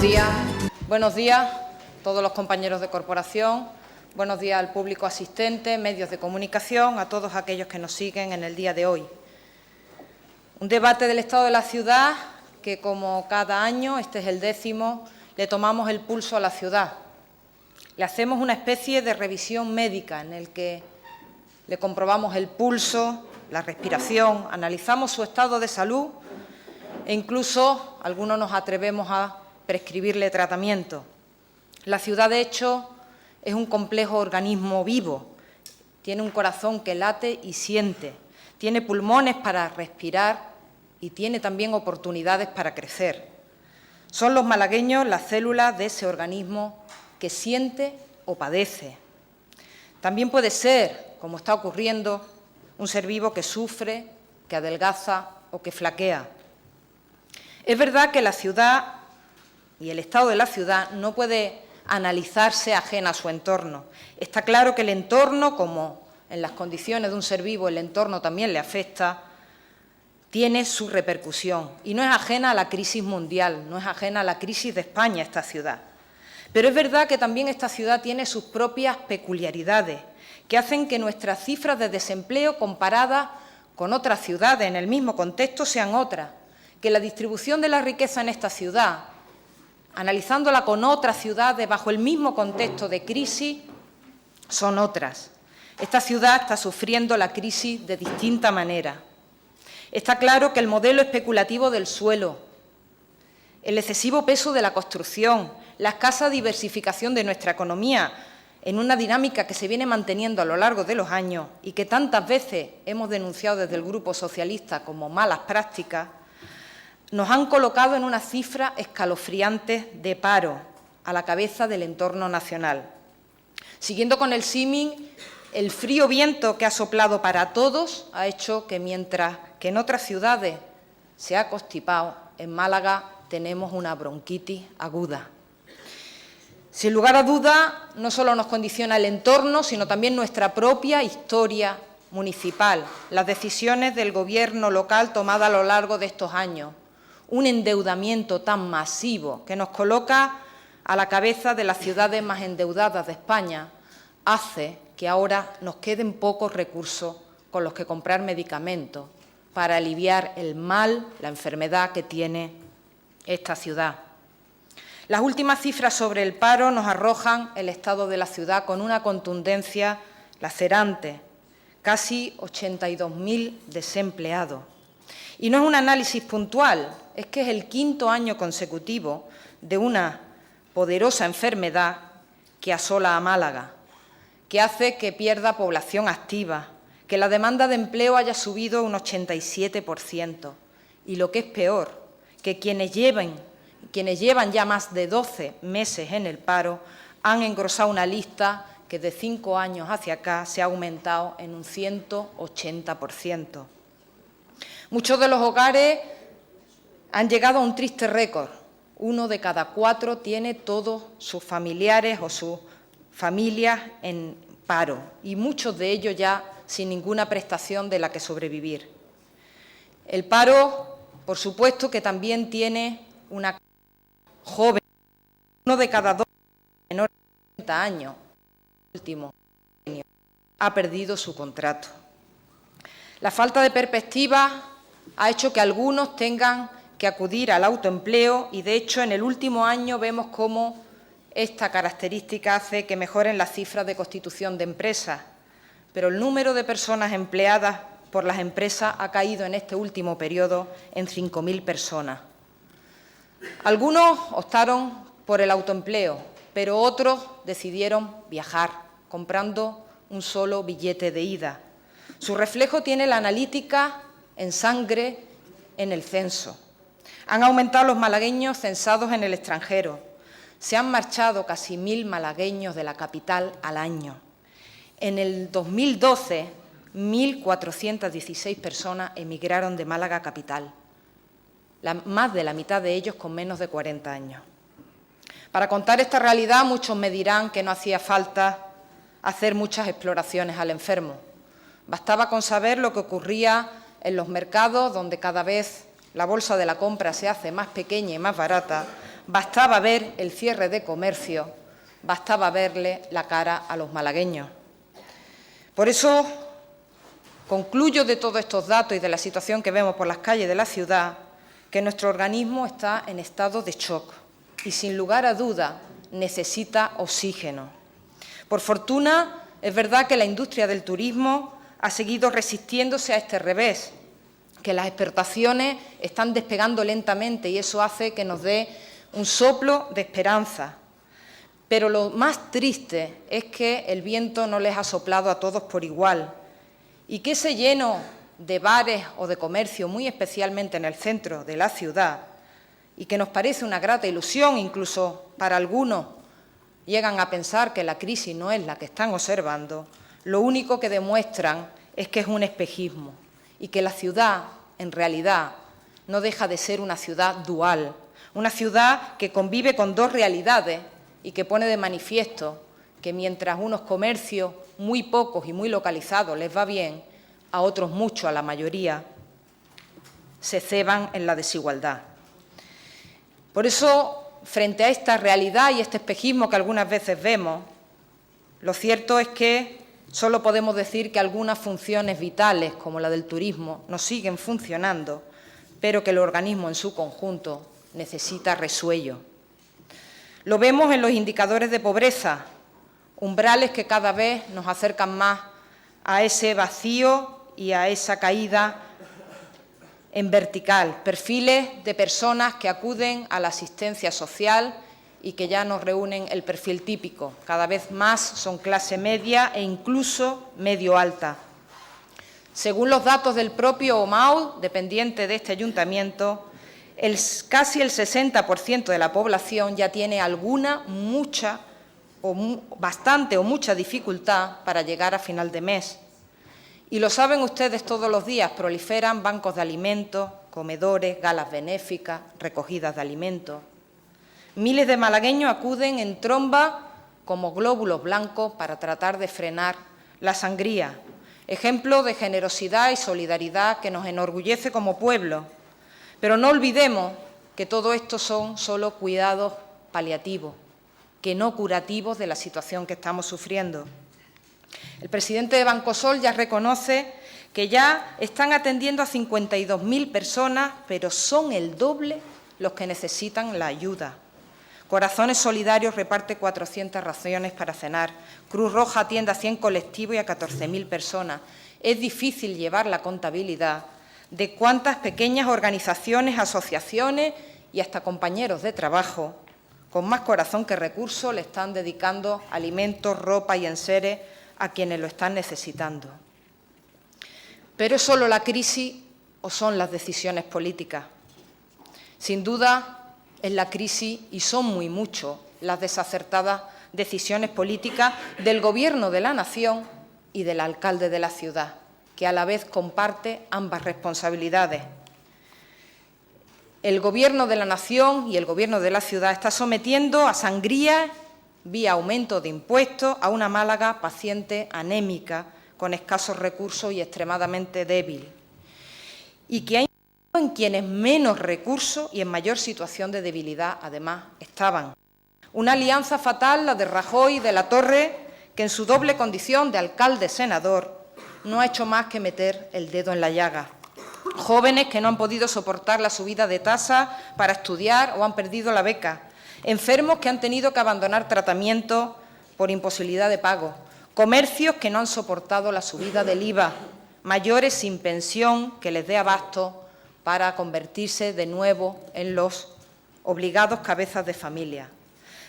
días. Buenos días a todos los compañeros de corporación, buenos días al público asistente, medios de comunicación, a todos aquellos que nos siguen en el día de hoy. Un debate del estado de la ciudad que, como cada año, este es el 10º, le tomamos el pulso a la ciudad. Le hacemos una especie de revisión médica en el que le comprobamos el pulso, la respiración, analizamos su estado de salud e incluso algunos nos atrevemos a prescribirle tratamiento. La ciudad, de hecho, es un complejo organismo vivo. Tiene un corazón que late y siente, tiene pulmones para respirar y tiene también oportunidades para crecer. Son los malagueños las células de ese organismo que siente o padece. También puede ser, como está ocurriendo, un ser vivo que sufre, que adelgaza o que flaquea. Es verdad que la ciudad y el estado de la ciudad no puede analizarse ajena a su entorno. Está claro que el entorno, como en las condiciones de un ser vivo el entorno también le afecta, tiene su repercusión y no es ajena a la crisis mundial, no es ajena a la crisis de España esta ciudad. Pero es verdad que también esta ciudad tiene sus propias peculiaridades que hacen que nuestras cifras de desempleo comparadas con otras ciudades en el mismo contexto sean otras, que la distribución de la riqueza en esta ciudad, analizándola con otras ciudades bajo el mismo contexto de crisis, son otras. Esta ciudad está sufriendo la crisis de distinta manera. Está claro que el modelo especulativo del suelo, el excesivo peso de la construcción, la escasa diversificación de nuestra economía, en una dinámica que se viene manteniendo a lo largo de los años y que tantas veces hemos denunciado desde el Grupo Socialista como malas prácticas, nos han colocado en unas cifras escalofriantes de paro a la cabeza del entorno nacional. Siguiendo con el símil, el frío viento que ha soplado para todos ha hecho que, mientras que en otras ciudades se ha constipado, en Málaga tenemos una bronquitis aguda. Sin lugar a duda, no solo nos condiciona el entorno, sino también nuestra propia historia municipal, las decisiones del Gobierno local tomadas a lo largo de estos años, un endeudamiento tan masivo que nos coloca a la cabeza de las ciudades más endeudadas de España, hace que ahora nos queden pocos recursos con los que comprar medicamentos para aliviar el mal, la enfermedad que tiene esta ciudad. Las últimas cifras sobre el paro nos arrojan el estado de la ciudad con una contundencia lacerante, casi 82.000 desempleados. Y no es un análisis puntual, es que es el 5º año consecutivo de una poderosa enfermedad que asola a Málaga, que hace que pierda población activa, que la demanda de empleo haya subido un 87%. Y lo que es peor, que quienes llevan ya más de 12 meses en el paro han engrosado una lista que de 5 años hacia acá se ha aumentado en un 180%. Muchos de los hogares han llegado a un triste récord. 1 de cada 4 tiene todos sus familiares o sus familias en paro y muchos de ellos ya sin ninguna prestación de la que sobrevivir. El paro, por supuesto, que también tiene una joven, 1 de cada 2 menores de 30 años, último año, ha perdido su contrato. La falta de perspectiva ha hecho que algunos tengan que acudir al autoempleo y, de hecho, en el último año vemos cómo esta característica hace que mejoren las cifras de constitución de empresas, pero el número de personas empleadas por las empresas ha caído en este último periodo en 5.000 personas. Algunos optaron por el autoempleo, pero otros decidieron viajar, comprando un solo billete de ida. Su reflejo tiene la analítica en sangre en el censo. Han aumentado los malagueños censados en el extranjero. Se han marchado casi 1.000 malagueños de la capital al año. En el 2012, 1.416 personas emigraron de Málaga capital, más de la mitad de ellos con menos de 40 años. Para contar esta realidad, muchos me dirán que no hacía falta hacer muchas exploraciones al enfermo. Bastaba con saber lo que ocurría en los mercados, donde cada vez la bolsa de la compra se hace más pequeña y más barata, bastaba ver el cierre de comercio, bastaba verle la cara a los malagueños. Por eso concluyo de todos estos datos y de la situación que vemos por las calles de la ciudad que nuestro organismo está en estado de shock y, sin lugar a duda, necesita oxígeno. Por fortuna, es verdad que la industria del turismo ha seguido resistiéndose a este revés, que las exportaciones están despegando lentamente y eso hace que nos dé un soplo de esperanza. Pero lo más triste es que el viento no les ha soplado a todos por igual y que ese lleno de bares o de comercio, muy especialmente en el centro de la ciudad, y que nos parece una grata ilusión, incluso para algunos llegan a pensar que la crisis no es la que están observando, lo único que demuestran es que es un espejismo y que la ciudad, en realidad, no deja de ser una ciudad dual, una ciudad que convive con dos realidades y que pone de manifiesto que mientras unos comercios muy pocos y muy localizados les va bien, a otros muchos, a la mayoría, se ceban en la desigualdad. Por eso, frente a esta realidad y este espejismo que algunas veces vemos, lo cierto es que solo podemos decir que algunas funciones vitales, como la del turismo, nos siguen funcionando, pero que el organismo en su conjunto necesita resuello. Lo vemos en los indicadores de pobreza, umbrales que cada vez nos acercan más a ese vacío y a esa caída en vertical, perfiles de personas que acuden a la asistencia social y que ya nos reúnen el perfil típico. Cada vez más son clase media e incluso medio alta. Según los datos del propio OMAU, dependiente de este ayuntamiento, casi el 60% de la población ya tiene alguna, mucha, bastante o mucha dificultad para llegar a final de mes. Y lo saben ustedes todos los días, proliferan bancos de alimentos, comedores, galas benéficas, recogidas de alimentos. Miles de malagueños acuden en tromba como glóbulos blancos para tratar de frenar la sangría. Ejemplo de generosidad y solidaridad que nos enorgullece como pueblo. Pero no olvidemos que todo esto son solo cuidados paliativos, que no curativos de la situación que estamos sufriendo. El presidente de Bancosol ya reconoce que ya están atendiendo a 52.000 personas, pero son el doble los que necesitan la ayuda. Corazones Solidarios reparte 400 raciones para cenar. Cruz Roja atiende a 100 colectivos y a 14.000 personas. Es difícil llevar la contabilidad de cuántas pequeñas organizaciones, asociaciones y hasta compañeros de trabajo, con más corazón que recursos, le están dedicando alimentos, ropa y enseres a quienes lo están necesitando. ¿Pero es solo la crisis o son las decisiones políticas? Sin duda es la crisis y son muy mucho las desacertadas decisiones políticas del Gobierno de la Nación y del alcalde de la ciudad, que a la vez comparte ambas responsabilidades. El Gobierno de la Nación y el Gobierno de la ciudad está sometiendo a sangría vía aumento de impuestos a una Málaga paciente, anémica, con escasos recursos y extremadamente débil, y que ha incidido en quienes menos recursos y en mayor situación de debilidad, además, estaban. Una alianza fatal, la de Rajoy y de la Torre, que en su doble condición de alcalde-senador no ha hecho más que meter el dedo en la llaga. Jóvenes que no han podido soportar la subida de tasa para estudiar o han perdido la beca. Enfermos que han tenido que abandonar tratamientos por imposibilidad de pago, comercios que no han soportado la subida del IVA, mayores sin pensión que les dé abasto para convertirse de nuevo en los obligados cabezas de familia.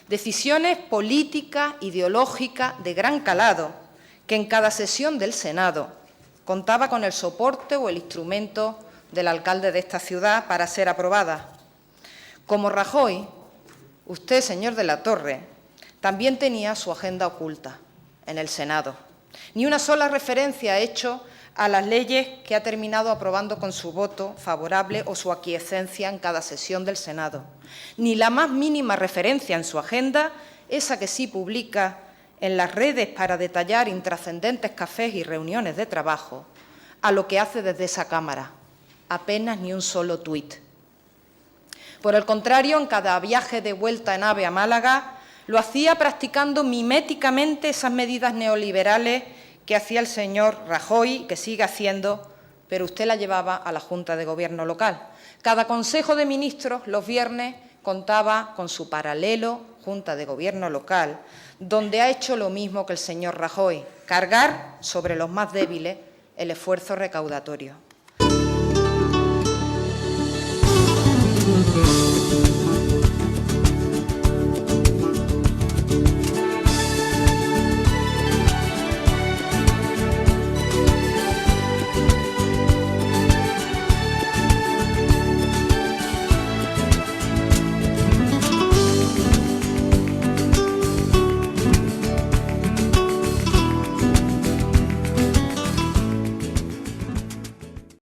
Decisiones políticas, ideológicas de gran calado, que en cada sesión del Senado contaba con el soporte o el instrumento del alcalde de esta ciudad para ser aprobadas. Como Rajoy, usted, señor de la Torre, también tenía su agenda oculta en el Senado. Ni una sola referencia ha hecho a las leyes que ha terminado aprobando con su voto favorable o su aquiescencia en cada sesión del Senado. Ni la más mínima referencia en su agenda, esa que sí publica en las redes para detallar intrascendentes cafés y reuniones de trabajo, a lo que hace desde esa Cámara. Apenas ni un solo tuit. Por el contrario, en cada viaje de vuelta en AVE a Málaga, lo hacía practicando miméticamente esas medidas neoliberales que hacía el señor Rajoy, que sigue haciendo, pero usted la llevaba a la Junta de Gobierno local. Cada Consejo de Ministros, los viernes, contaba con su paralelo Junta de Gobierno local, donde ha hecho lo mismo que el señor Rajoy, cargar sobre los más débiles el esfuerzo recaudatorio.